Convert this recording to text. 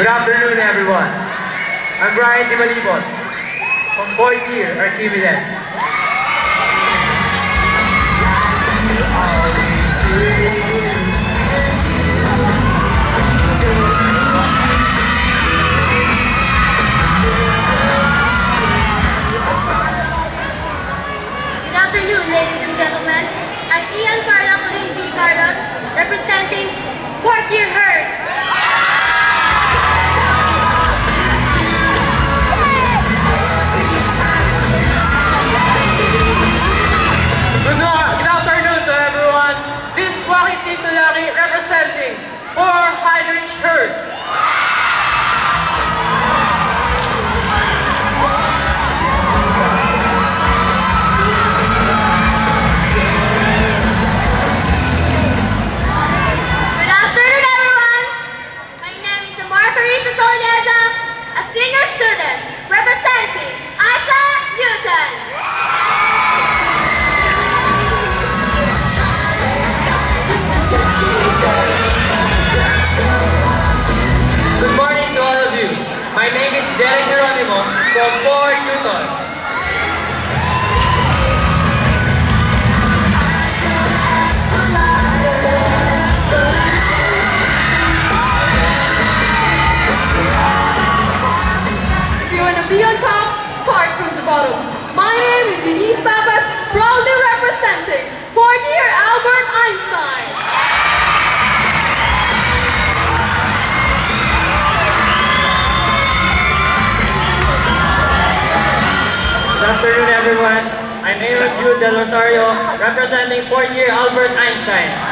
afternoon, everyone. I'm Brian Dimalibon from 4th year Archimedes. Good afternoon, ladies and gentlemen. I'm Ian Carla Colleen B. Carlos, representing 4th year Hertz. Good afternoon to everyone. This is Joaquin C. Solari representing 4 Heinrich Hertz. Good afternoon, everyone. My name is Amara Carissa Solieza, a senior student representing Isaac Newton. Good morning to all of you. My name is Derek Geronimo from 4 Newton. If you want to be on top, start from the bottom. My name is Denise Papas, proudly representing 4th year Albert Einstein. Good afternoon, everyone. I'm Aaron Jude Del Rosario, representing 4th year Albert Einstein.